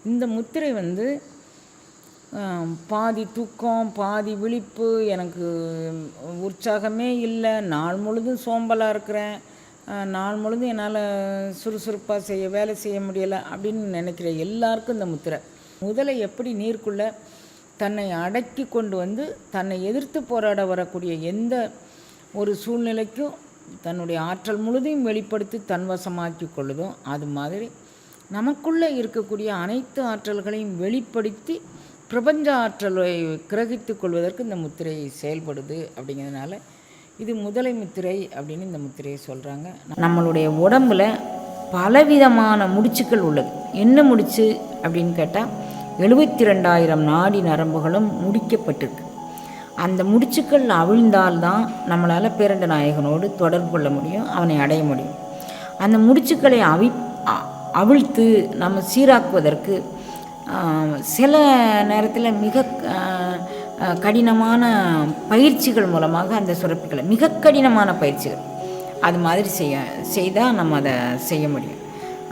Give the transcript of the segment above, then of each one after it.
இந்த முத்திரை வந்து பாதி தூக்கம் பாதி விழிப்பு, எனக்கு உற்சாகமே இல்லை, நாள் முழுதும் சோம்பலாக இருக்கிறேன், நாள் முழுதும் என்னால் சுறுசுறுப்பாக வேலை செய்ய முடியலை அப்படின்னு நினைக்கிற எல்லாருக்கும் இந்த முத்திரை. முதலை எப்படி நீருக்குள்ளே தன்னை அடக்கி கொண்டு வந்து தன்னை எதிர்த்து போராட வரக்கூடிய எந்த ஒரு சூழ்நிலைக்கும் தன்னுடைய ஆற்றல் முழுதையும் வெளிப்படுத்தி தன்வசமாக்கி கொள்ளுதோ, அது மாதிரி நமக்குள்ளே இருக்கக்கூடிய அனைத்து ஆற்றல்களையும் வெளிப்படுத்தி பிரபஞ்ச ஆற்றலை கிரகித்து கொள்வதற்கு இந்த முத்திரை செயல்படுது. அப்படிங்கிறதுனால இது முதலை முத்திரை அப்படின்னு இந்த முத்திரையை சொல்கிறாங்க. நம்மளுடைய உடம்பில் பலவிதமான முடிச்சுக்கள் உள்ளது. என்ன முடிச்சு அப்படின்னு கேட்டால் 72,000 நாடி நரம்புகளும் முடிக்கப்பட்டிருக்கு. அந்த முடிச்சுக்கள் அவிழ்ந்தால்தான் நம்மளால் பேரண்ட நாயகனோடு தொடர்பு கொள்ள முடியும், அவனை அடைய முடியும். அந்த முடிச்சுக்களை அவிழ்த்து நம்ம சீராக்குவதற்கு சில நேரத்தில் மிக கடினமான பயிற்சிகள் மூலமாக அந்த சுரப்பிகளை, மிக கடினமான பயிற்சிகள் அது மாதிரி செய்தால் நம்ம அதை செய்ய முடியும்.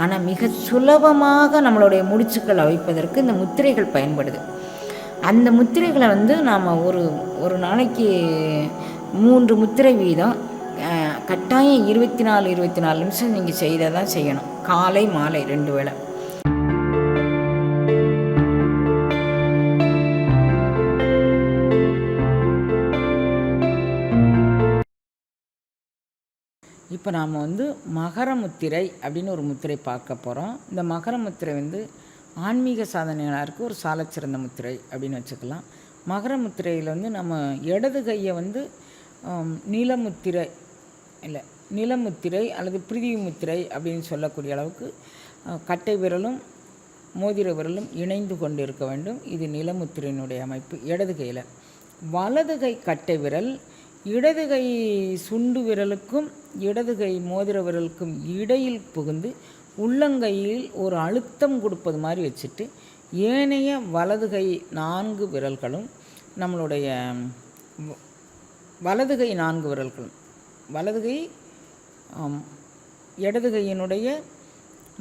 ஆனால் மிக சுலபமாக நம்மளுடைய முடிச்சுக்கள் அவிழ்ப்பதற்கு இந்த முத்திரைகள் பயன்படுது. அந்த முத்திரைகளை வந்து நாம் ஒரு நாளைக்கு 3 முத்திரை வீதம் கட்டாயம் 24 நிமிஷம் நீங்கள் செய்தால் செய்யணும். காலை மாலை 2 வேளை. இப்போ நாம் வந்து மகர முத்திரை அப்படின்னு ஒரு முத்திரை பார்க்க போகிறோம். இந்த மகர முத்திரை வந்து ஆன்மீக சாதனையாளருக்கு ஒரு சாலச்சிறந்த முத்திரை அப்படின்னு வச்சுக்கலாம். மகர முத்திரையில் வந்து நம்ம இடது கையை வந்து நிலமுத்திரை அல்லது பிரிதிவி முத்திரை அப்படின்னு சொல்லக்கூடிய அளவுக்கு கட்டை விரலும் மோதிர விரலும் இணைந்து கொண்டு இருக்க வேண்டும். இது நிலமுத்திரையினுடைய அமைப்பு இடது கையில். வலது கை கட்டை விரல் இடது கை சுண்டு விரலுக்கும் இடது கை மோதிர விரலுக்கும் இடையில் புகுந்து உள்ளங்கையில் ஒரு அழுத்தம் கொடுப்பது மாதிரி வச்சுட்டு, ஏனைய வலது கை 4 விரல்களும் நம்மளுடைய வலது கை 4 விரல்களும் வலது கை இடது கையினுடைய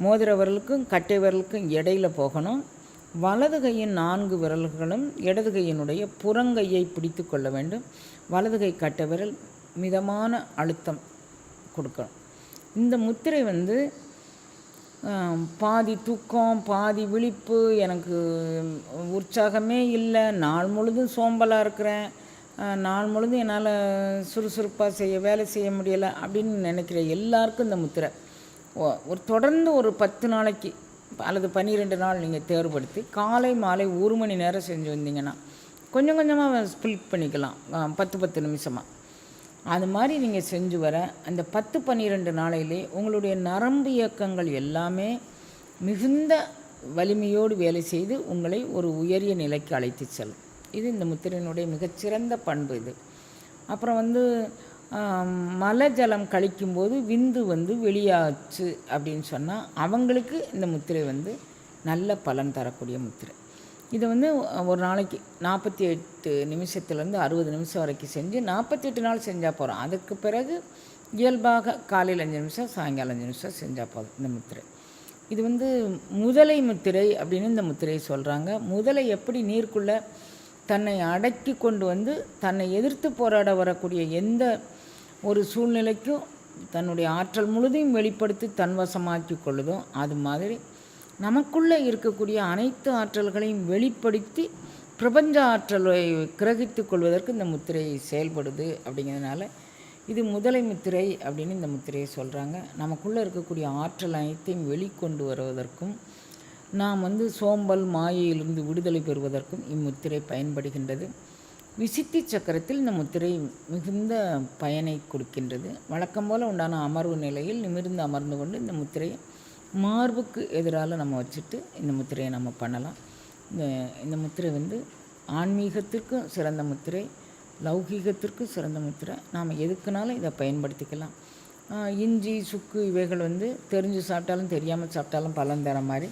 மோதிர விரலுக்கும் கட்டை விரலுக்கும் இடையில் போகணும். வலது கையின் 4 விரல்களும் இடது கையினுடைய புறங்கையை பிடித்து கொள்ள வேண்டும். வலது கை கட்டை விரல் மிதமான அழுத்தம் கொடுக்கணும். இந்த முத்திரை வந்து பாதி தூக்கம் பாதி விழிப்பு, எனக்கு உற்சாகமே இல்லை, நாள் முழுதும் சோம்பலாக இருக்கிறேன், நாள் முழுதும் என்னால் சுறுசுறுப்பாக வேலை செய்ய முடியலை அப்படின்னு நினைக்கிற எல்லாருக்கும் இந்த முத்திரை தொடர்ந்து ஒரு 10 நாளைக்கு அல்லது 12 நாள் நீங்கள் தேர்வுபடுத்தி காலை மாலை 1 மணி நேரம் செஞ்சு வந்தீங்கன்னா கொஞ்சம் கொஞ்சமாக ஸ்ப்ளிட் பண்ணிக்கலாம், 10 நிமிஷமாக. அது மாதிரி நீங்கள் செஞ்சு வர அந்த 10-12 நாளையிலே உங்களுடைய நரம்பு இயக்கங்கள் எல்லாமே மிகுந்த வலிமையோடு வேலை செய்து உங்களை ஒரு உயரிய நிலைக்கு அழைத்து செல்லும். இது இந்த முத்திரையினுடைய மிகச்சிறந்த பண்பு இது. அப்புறம் வந்து மலஜலம் கழிக்கும்போது விந்து வந்து வெளியாச்சு அப்படின்னு சொன்னால் அவங்களுக்கு இந்த முத்திரை வந்து நல்ல பலன் தரக்கூடிய முத்திரை. இதை வந்து ஒரு நாளைக்கு 48 நிமிஷத்துலேருந்து 60 நிமிஷம் வரைக்கும் செஞ்சு 48 நாள் செஞ்சால் போகிறோம். அதுக்கு பிறகு இயல்பாக காலையில் 5 நிமிஷம் சாயங்காலம் 5 நிமிஷம் செஞ்சால் போதும் இந்த முத்திரை. இது வந்து முதலை முத்திரை அப்படின்னு இந்த முத்திரையை சொல்கிறாங்க. முதலை எப்படி நீருக்குள்ளே தன்னை அடக்கி கொண்டு வந்து தன்னை எதிர்த்து போராட வரக்கூடிய எந்த ஒரு சூழ்நிலைக்கும் தன்னுடைய ஆற்றல் முழுதையும் வெளிப்படுத்தி தன்வசமாக்கி கொள்ளுதோ, அது மாதிரி நமக்குள்ளே இருக்கக்கூடிய அனைத்து ஆற்றல்களையும் வெளிப்படுத்தி பிரபஞ்ச ஆற்றலை கிரகித்து கொள்வதற்கு இந்த முத்திரை செயல்படுது. அப்படிங்கிறதுனால இது முதலை முத்திரை அப்படின்னு இந்த முத்திரையை சொல்கிறாங்க. நமக்குள்ளே இருக்கக்கூடிய ஆற்றல் அனைத்தையும் வெளிக்கொண்டு வருவதற்கும் நாம் வந்து சோம்பல் மாயையிலிருந்து விடுதலை பெறுவதற்கும் இம்முத்திரை பயன்படுகின்றது. விசித்தி சக்கரத்தில் இந்த முத்திரை மிகுந்த பயனை கொடுக்கின்றது. வழக்கம் போல் உண்டான அமர்வு நிலையில் நிமிர்ந்து அமர்ந்து கொண்டு இந்த முத்திரையை மார்புக்கு எதிரால் நம்ம வச்சுட்டு இந்த முத்திரையை நம்ம பண்ணலாம். இந்த முத்திரை வந்து ஆன்மீகத்திற்கும் சிறந்த முத்திரை, லௌகீகத்திற்கும் சிறந்த முத்திரை. நாம் எதுக்குனாலும் இதை பயன்படுத்திக்கலாம். இஞ்சி சுக்கு இவைகள் வந்து தெரிஞ்சு சாப்பிட்டாலும் தெரியாமல் சாப்பிட்டாலும் பலன் தர மாதிரி,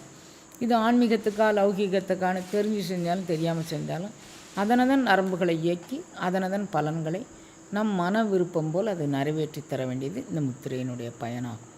இது ஆன்மீகத்துக்கா லௌகீகத்துக்கான தெரிஞ்சு செஞ்சாலும் தெரியாமல் செஞ்சாலும் அதனதன் நரம்புகளை இயக்கி அதனதன் பலன்களை நம் மன விருப்பம் போல் அதை நிறைவேற்றி தர வேண்டியது இந்த முத்திரையினுடைய பயனாகும்.